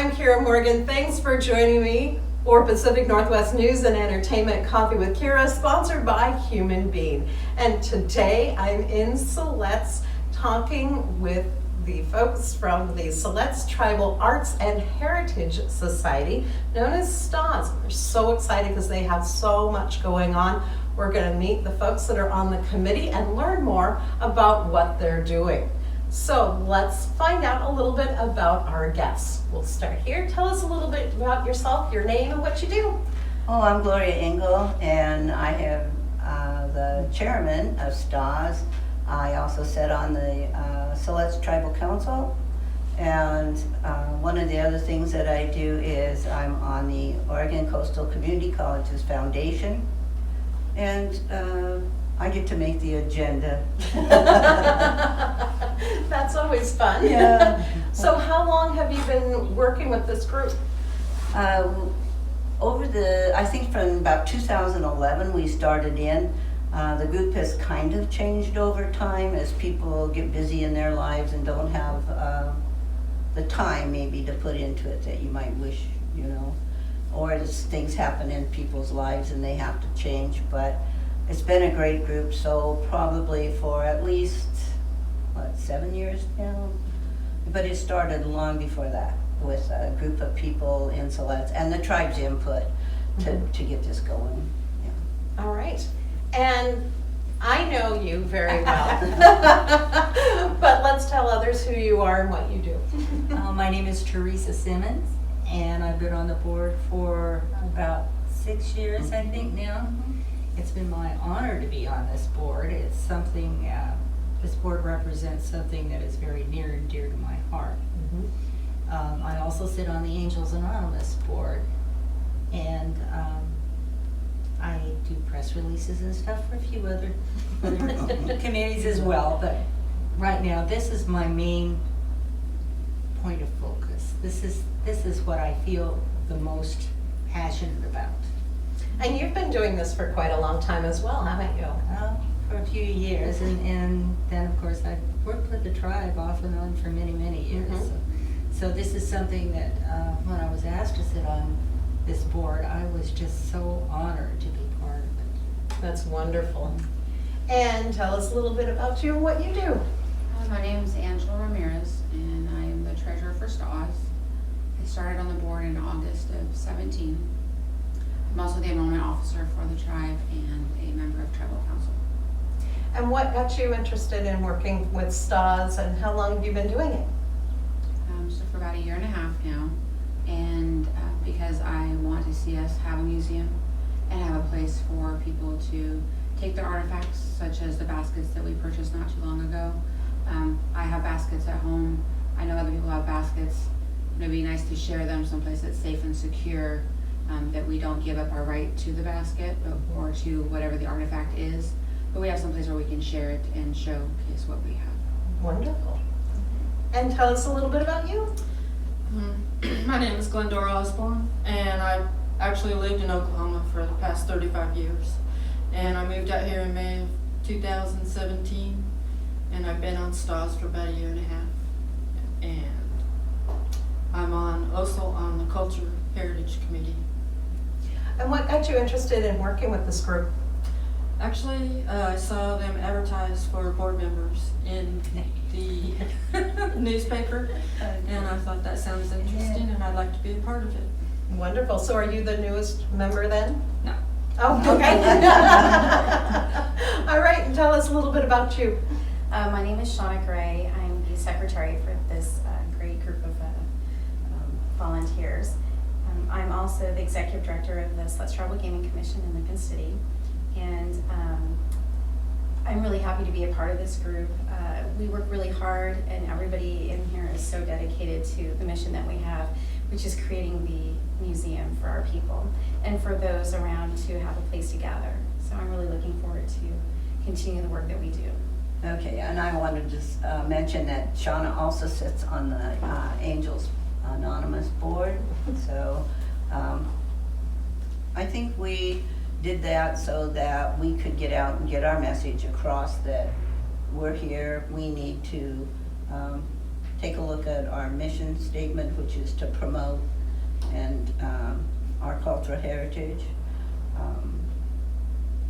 I'm Kiera Morgan. Thanks for joining me for Pacific Northwest News and Entertainment Coffee with Kiera, sponsored by Human Being. And today I'm in Siletz talking with the folks from the Siletz Tribal Arts and Heritage Society, known as STAWS. We're so excited because they have so much going on. We're going to meet the folks that are on the committee and learn more about what they're doing. So let's find out a little bit about our guests. We'll start here. Tell us a little bit about yourself, your name, and what you do. Oh, I'm Gloria Engel, and I am the chairman of STAWS. I also sit on the Siletz Tribal Council, and one of the other things that I do is I'm on the Oregon Coastal Community Colleges Foundation, and I get to make the agenda. That's always fun. Yeah. So how long have you been working with this group? I think from about 2011 we started in. The group has kind of changed over time as people get busy in their lives and don't have the time maybe to put into it that you might wish, you know, or as things happen in people's lives and they have to change. But it's been a great group, so probably for at least, 7 years now? But it started long before that with a group of people in Siletz and the tribe's input to get this going. Yeah. All right. And I know you very well, but let's tell others who you are and what you do. My name is Teresa Simmons, and I've been on the board for about 6 years, I think now. It's been my honor to be on this board. It's something, this board represents something that is very near and dear to my heart. I also sit on the Angels Anonymous board, and I do press releases and stuff for a few other committees as well, but right now this is my main point of focus. This is what I feel the most passionate about. And you've been doing this for quite a long time as well, haven't you? For a few years, and then of course I've worked with the tribe off and on for many, many years. So this is something that when I was asked to sit on this board, I was just so honored to be part of it. That's wonderful. And tell us a little bit about you and what you do. My name is Angela Ramirez, and I am the treasurer for STAWS. I started on the board in August of 17. I'm also the enrollment officer for the tribe and a member of tribal council. And what got you interested in working with STAWS, and how long have you been doing it? So for about 1.5 years now, and because I want to see us have a museum and have a place for people to take their artifacts, such as the baskets that we purchased not too long ago. I have baskets at home. I know other people have baskets. It'd be nice to share them someplace that's safe and secure, that we don't give up our right to the basket or to whatever the artifact is, but we have someplace where we can share it and showcase what we have. Wonderful. And tell us a little bit about you. My name is Glendora Osborne, and I actually lived in Oklahoma for the past 35 years. And I moved out here in May of 2017, and I've been on STAWS for about 1.5 years. And I'm also on the Culture Heritage Committee. And what got you interested in working with this group? Actually, I saw them advertise for board members in the newspaper, and I thought that sounds interesting, and I'd like to be a part of it. Wonderful. So are you the newest member then? No. Oh, okay. All right, and tell us a little bit about you. My name is Shauna Gray. I'm the secretary for this great group of volunteers. I'm also the executive director of the Siletz Tribal Gaming Commission in Lincoln City, and I'm really happy to be a part of this group. We work really hard, and everybody in here is so dedicated to the mission that we have, which is creating the museum for our people and for those around to have a place to gather. So I'm really looking forward to continue the work that we do. Okay, and I wanted to just mention that Shauna also sits on the Angels Anonymous board. So I think we did that so that we could get out and get our message across that we're here. We need to take a look at our mission statement, which is to promote and our cultural heritage.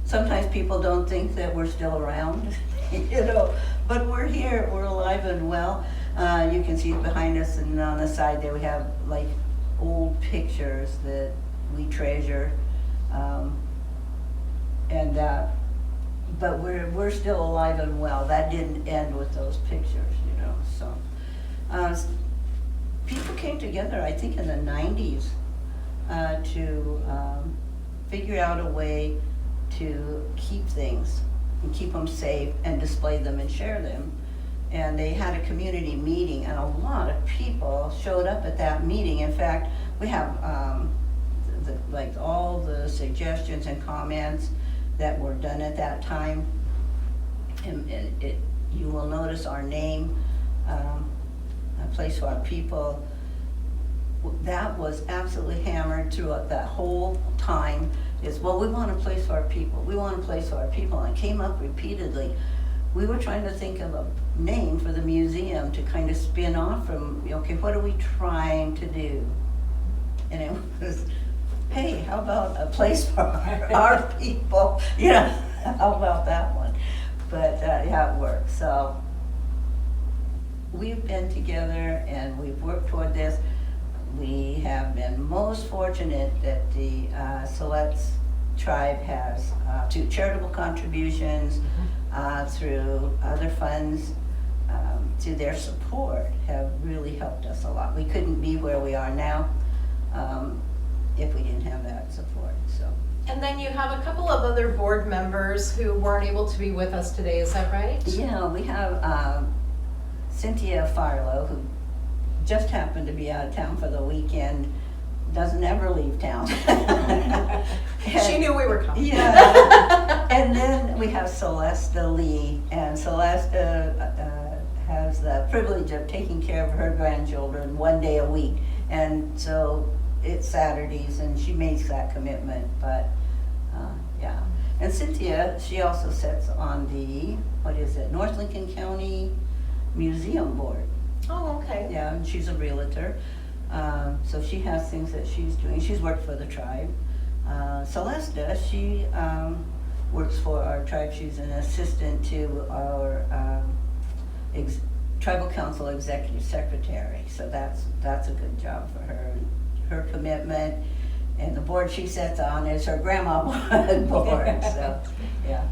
Sometimes people don't think that we're still around, you know, but we're here, we're alive and well. You can see behind us and on the side there we have like old pictures that we treasure. But we're still alive and well. That didn't end with those pictures, you know, so. People came together, I think in the 90s, to figure out a way to keep things and keep them safe and display them and share them. And they had a community meeting and a lot of people showed up at that meeting. In fact, we have like all the suggestions and comments that were done at that time. And you will notice our name, A Place for Our People. That was absolutely hammered throughout that whole time. Is, well, we want a place for our people. We want a place for our people. And it came up repeatedly. We were trying to think of a name for the museum to kind of spin off from, okay, what are we trying to do? And it was, hey, how about a place for our people? You know, how about that one? But yeah, it worked. So we've been together and we've worked toward this. We have been most fortunate that the Siletz tribe has, through charitable contributions, through other funds, through their support, have really helped us a lot. We couldn't be where we are now if we didn't have that support. So. And then you have a couple of other board members who weren't able to be with us today, is that right? Yeah, we have Cynthia Farlow, who just happened to be out of town for the weekend, doesn't ever leave town. She knew we were coming. Yeah. And then we have Celeste Lee, and Celeste has the privilege of taking care of her grandchildren one day a week. And so it's Saturdays, and she makes that commitment, but yeah. And Cynthia, she also sits on the, North Lincoln County Museum Board. Oh, okay. Yeah, and she's a realtor. So she has things that she's doing. She's worked for the tribe. Celesta, she works for our tribe. She's an assistant to our tribal council executive secretary. So that's a good job for her. And her commitment and the board she sits on is her grandma board. So yeah.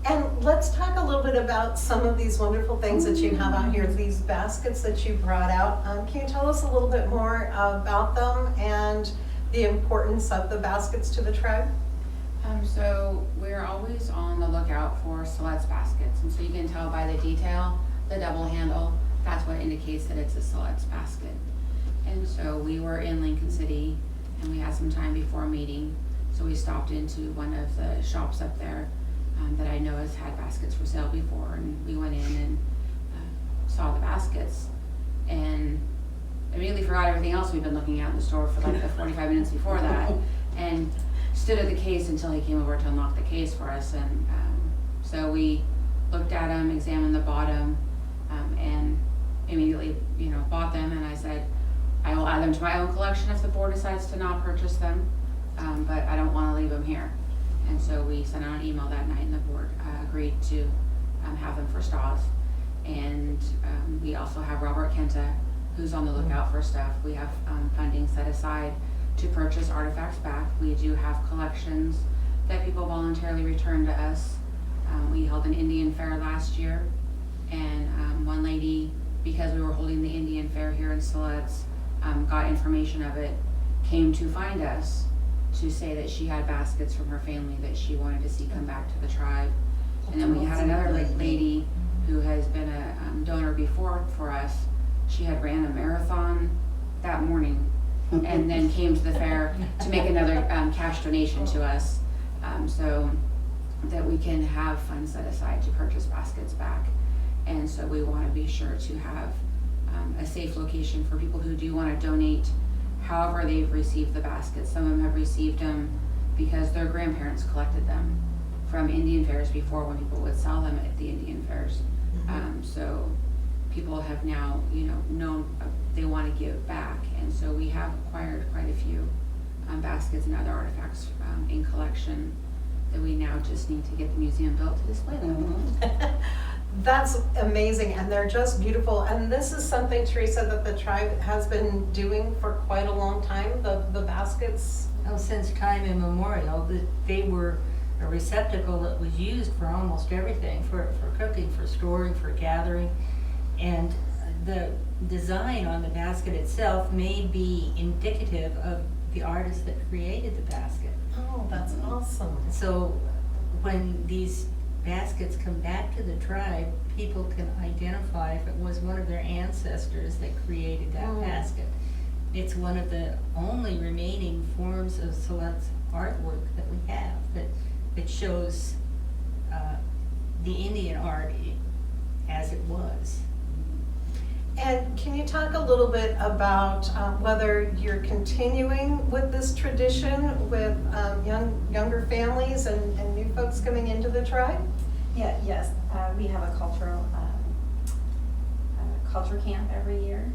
And let's talk a little bit about some of these wonderful things that you have out here, these baskets that you brought out. Can you tell us a little bit more about them and the importance of the baskets to the tribe? So we're always on the lookout for Siletz baskets, and so you can tell by the detail, the double handle, that's what indicates that it's a Siletz basket. And so we were in Lincoln City and we had some time before a meeting, so we stopped into one of the shops up there that I know has had baskets for sale before, and we went in and saw the baskets and immediately forgot everything else we'd been looking at in the store for like the 45 minutes before that, and stood at the case until he came over to unlock the case for us. And so we looked at them, examined the bottom, and immediately, bought them. And I said, I will add them to my own collection if the board decides to not purchase them, but I don't want to leave them here. And so we sent out an email that night, and the board agreed to have them for STAWs. And we also have Robert Kenta, who's on the lookout for stuff. We have funding set aside to purchase artifacts back. We do have collections that people voluntarily return to us. We held an Indian fair last year, and one lady, because we were holding the Indian fair here in Siletz, got information of it, came to find us to say that she had baskets from her family that she wanted to see come back to the tribe. And then we had another lady who has been a donor before for us. She had ran a marathon that morning and then came to the fair to make another cash donation to us, so that we can have funds set aside to purchase baskets back. And so we want to be sure to have a safe location for people who do want to donate however they've received the baskets. Some of them have received them because their grandparents collected them from Indian fairs before, when people would sell them at the Indian fairs. So people have now, known they want to give back. And so we have acquired quite a few baskets and other artifacts in collection that we now just need to get the museum built to display them. That's amazing, and they're just beautiful. And this is something, Teresa, that the tribe has been doing for quite a long time, the baskets. Oh, since time immemorial, they were a receptacle that was used for almost everything, for cooking, for storing, for gathering. And the design on the basket itself may be indicative of the artist that created the basket. Oh, that's awesome. So when these baskets come back to the tribe, people can identify if it was one of their ancestors that created that basket. It's one of the only remaining forms of Siletz artwork that we have that shows the Indian art as it was. And can you talk a little bit about whether you're continuing with this tradition with younger families and new folks coming into the tribe? Yes, we have a culture camp every year,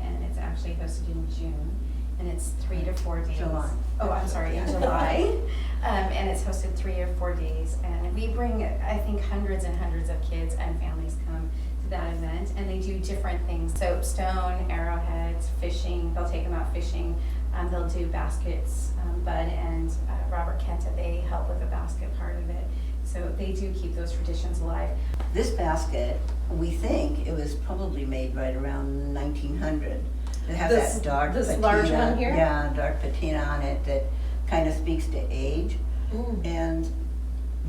and it's actually hosted in June, and it's 3 to 4 days. July. Oh, I'm sorry, in July. And it's hosted 3 or 4 days, and we bring, I think, hundreds and hundreds of kids and families come to that event, and they do different things. Soapstone, arrowheads, fishing, they'll take them out fishing. They'll do baskets. Bud and Robert Kenta, they help with the basket part of it. So they do keep those traditions alive. This basket, we think it was probably made right around 1900. It has This- that dark this patina. large one here? Yeah, dark patina on it that kind of speaks to age. And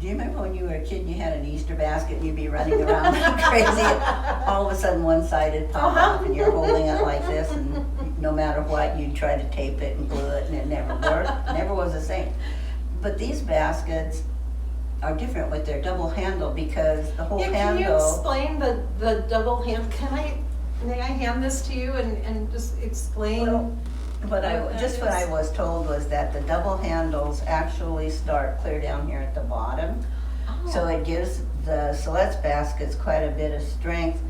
do you remember when you were a kid and you had an Easter basket and you'd be running around like crazy? And all of a sudden one side would pop off and you're holding it like this, and no matter what, you'd try to tape it and glue it, and it never worked. Never was the same. But these baskets are different with their double handle, because the whole Yeah, handle. can you explain the double hand? May I hand this to you and just explain? Well, what that I is? was told was that the double handles actually start clear down here at the bottom. So it gives the Siletz baskets quite a bit of strength,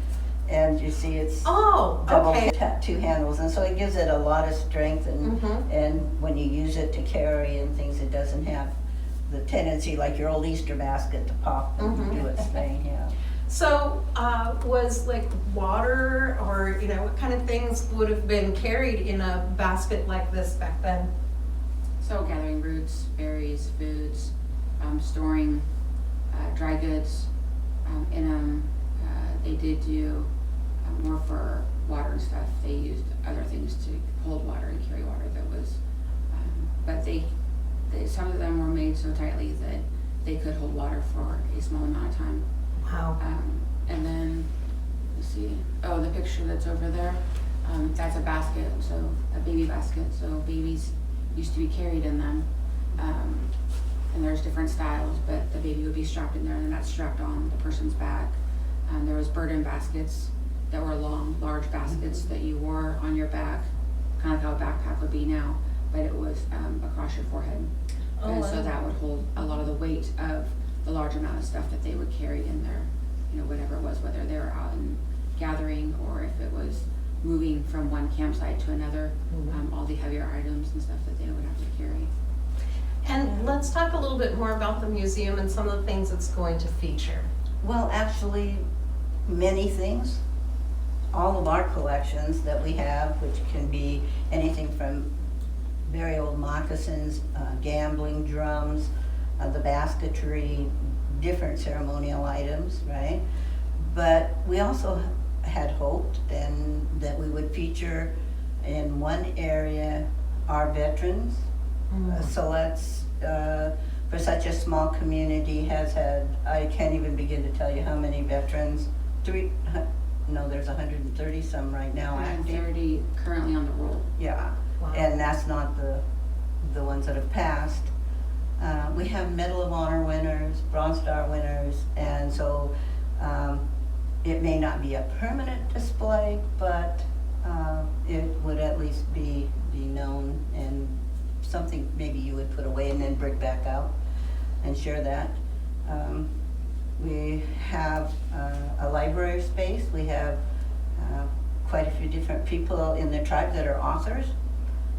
and you see it's Oh, double okay. two handles, and so it gives it a lot of strength, and Mhm. and when you use it to carry and things, it doesn't have the tendency like your old Easter basket to pop and Mhm. do its thing. Yeah. So, was like water or, what kind of things would have been carried in a basket like this back then? So gathering roots, berries, foods, storing dry goods in them. They did do more for water and stuff. They used other things to hold water and carry water that was, but they some of them were made so tightly that they could hold water for a small amount of time. Wow. And then, let's see, the picture that's over there, that's a basket, so a baby basket. So babies used to be carried in them. And there's different styles, but the baby would be strapped in there, and that's strapped on the person's back. There was burden baskets that were long, large baskets that you wore on your back, kind of how a backpack would be now, but it was across your forehead. Oh, And so wow. that would hold a lot of the weight of the large amount of stuff that they would carry in there, whatever it was, whether they were out in gathering or if it was moving from one campsite to another, all the heavier items and stuff that they would have to carry. And let's talk a little bit more about the museum and some of the things it's going to feature. Well, actually, many things. All of our collections that we have, which can be anything from very old moccasins, gambling drums, the basketry, different ceremonial items, right? But we also had hoped and that we would feature in one area our veterans. Siletz, for such a small community, has had, I can't even begin to tell you how many veterans. There's 130 some right now active. 130 currently on the roll. Yeah, Wow. and that's not the ones that have passed. We have Medal of Honor winners, Bronze Star winners, and so it may not be a permanent display, but it would at least be known, and something maybe you would put away and then bring back out and share that. We have a library space. We have quite a few different people in the tribe that are authors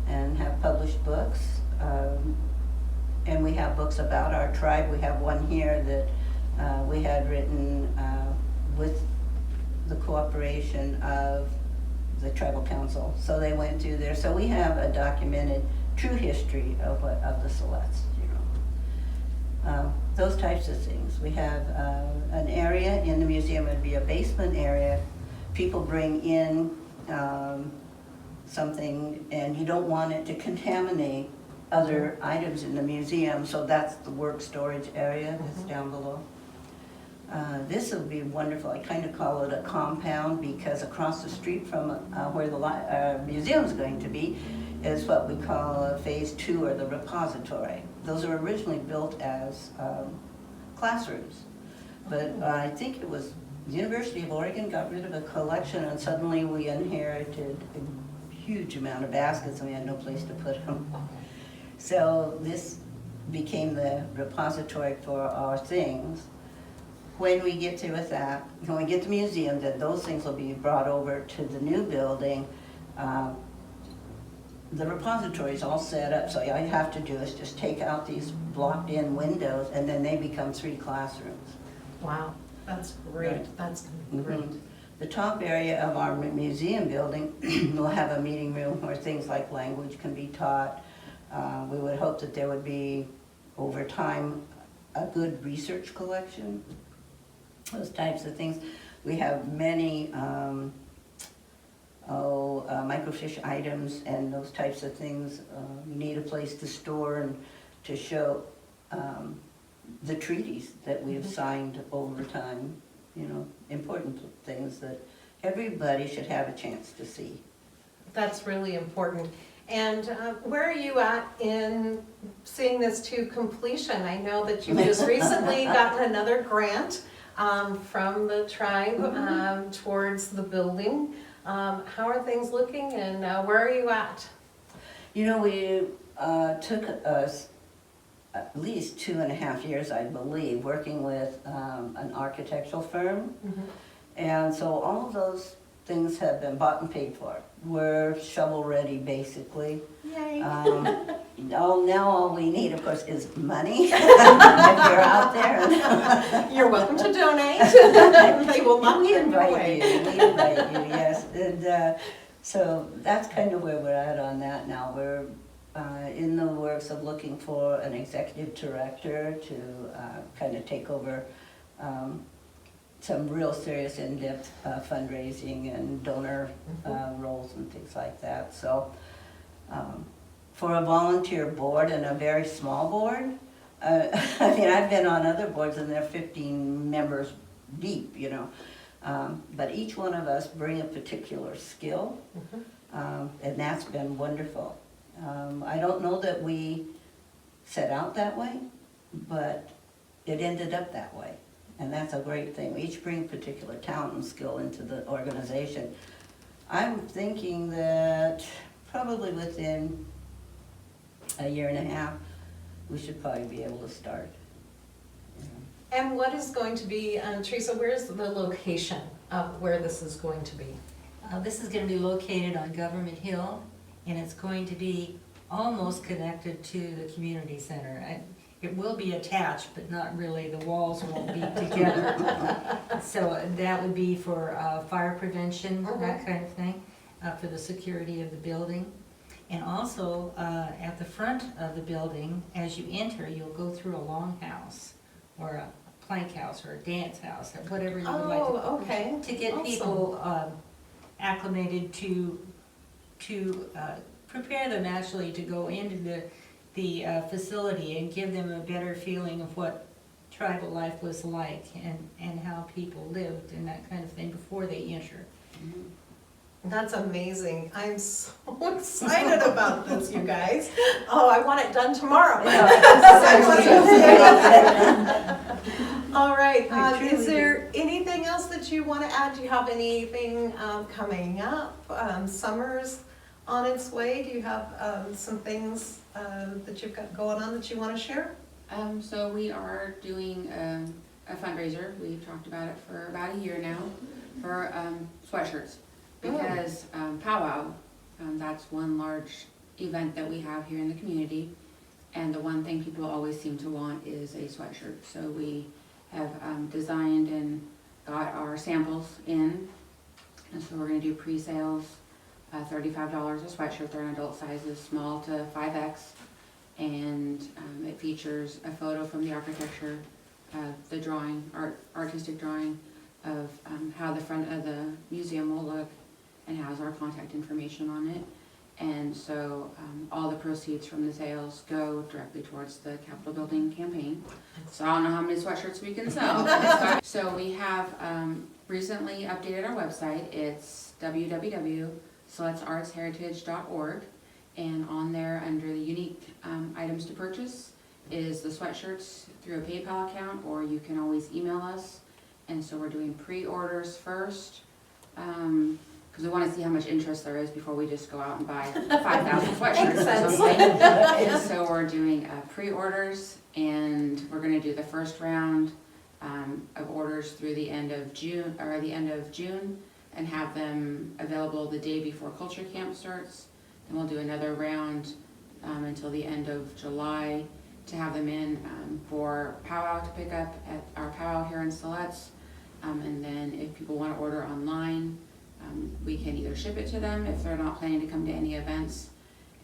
and have published books. And we have books about our tribe. We have one here that we had written with the cooperation of the tribal council. So they went through there. So we have a documented true history of the Siletz, you know. Those types of things. We have an area in the museum. It would be a basement area. People bring in something, and you don't want it to contaminate other items in the museum, so that's the work storage area that's down below. This will be wonderful. I kind of call it a compound because across the street from where the museum is going to be is what we call phase 2, or the repository. Those were originally built as classrooms, but I think it was the University of Oregon got rid of a collection, and suddenly we inherited a huge amount of baskets and we had no place to put them. So this became the repository for our things. When we get through with that, when we get to the museum, then those things will be brought over to the new building. The repository is all set up, so all you have to do is just take out these blocked in windows and then they become 3 classrooms. Wow, that's great. Right. That's gonna be great. The top area of our museum building will have a meeting room where things like language can be taught. We would hope that there would be, over time, a good research collection, those types of things. We have many microfiche items and those types of things. We need a place to store and to show the treaties that we've signed over time, you know, important things that everybody should have a chance to see. That's really important. And where are you at in seeing this to completion? I know that you've just recently gotten another grant from the tribe towards the building. How are things looking, and where are you at? You know, we took us at least 2.5 years, I believe, working with an architectural firm. And so all of those things have been bought and paid for. We're shovel ready, basically. Yay. Now all we need, of course, is money. If you're out there. You're welcome to donate. They will not We turn you invite away. you, we invite you, yes. And so that's kind of where we're at on that now. We're in the works of looking for an executive director to kind of take over some real serious in-depth fundraising and donor roles and things like that. So for a volunteer board and a very small board, I mean, I've been on other boards and they're 15 members deep, you know. But each one of us bring a particular skill, and that's been wonderful. I don't know that we set out that way, but it ended up that way. And that's a great thing. We each bring particular talent and skill into the organization. I'm thinking that probably within a 1.5 years, we should probably be able to start. And what is going to be, Teresa, where's the location of where this is going to be? This is going to be located on Government Hill, and it's going to be almost connected to the community center. It will be attached, but not really. The walls won't be together. So that would be for fire prevention, that kind of thing, for the security of the building. And also, at the front of the building, as you enter, you'll go through a longhouse, or a plank house, or a dance house, or whatever you would like to, okay. to get people acclimated to prepare them actually to go into the facility and give them a better feeling of what tribal life was like and how people lived and that kind of thing before they enter. That's amazing. I'm so excited about this, you guys. Oh, I want it done tomorrow. All right, is there anything else that you want to add? Do you have anything coming up? Summer's on its way. Do you have some things that you've got going on that you want to share? So we are doing a fundraiser. We've talked about it for about a year now for sweatshirts. because powwow, that's one large event that we have here in the community. And the one thing people always seem to want is a sweatshirt. So we have designed and got our samples in. And so we're gonna do pre-sales, $35 a sweatshirt. They're in adult sizes, small to 5X. And it features a photo from the architecture, the drawing, artistic drawing of how the front of the museum will look, and has our contact information on it. And so all the proceeds from the sales go directly towards the Capitol Building campaign. So I don't know how many sweatshirts we can sell. So we have recently updated our website. It's www.seletsartsheritage.org, and on there under the unique items to purchase is the sweatshirts through a PayPal account, or you can always email us. And so we're doing pre-orders first, because we want to see how much interest there is before we just go out and buy 5,000 sweatshirts or something. And so we're doing pre-orders, and we're going to do the first round of orders through the end of June, and have them available the day before Culture Camp starts. And we'll do another round until the end of July to have them in for powwow to pick up at our powwow here in Siletz. And then if people want to order online, we can either ship it to them if they're not planning to come to any events,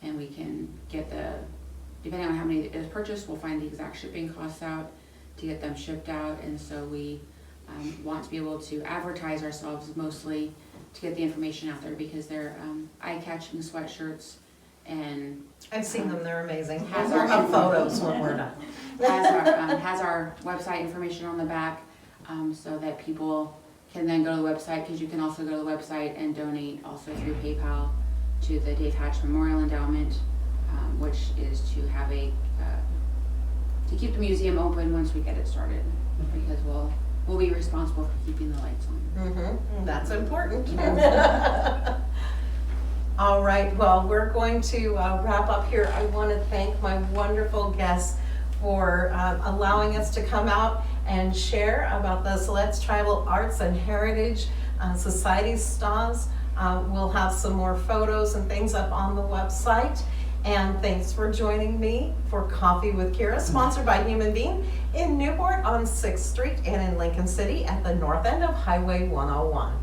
and we can get depending on how many is purchased, we'll find the exact shipping costs out to get them shipped out. And so we want to be able to advertise ourselves mostly to get the information out there, because they're eye-catching sweatshirts, and I've seen them, they're amazing. Has We'll our have photos when we're done. has our website information on the back, so that people can then go to the website, because you can also go to the website and donate also through PayPal to the Dave Hatch Memorial Endowment, which is to have to keep the museum open once we get it started, because we'll be responsible for keeping the lights on. Mm-hmm. That's important. All right, well, we're going to wrap up here. I want to thank my wonderful guests for allowing us to come out and share about the Siletz Tribal Arts and Heritage Society stalls. We'll have some more photos and things up on the website. And thanks for joining me for Coffee with Kiera, sponsored by Human Being in Newport on 6th Street and in Lincoln City at the north end of Highway 101.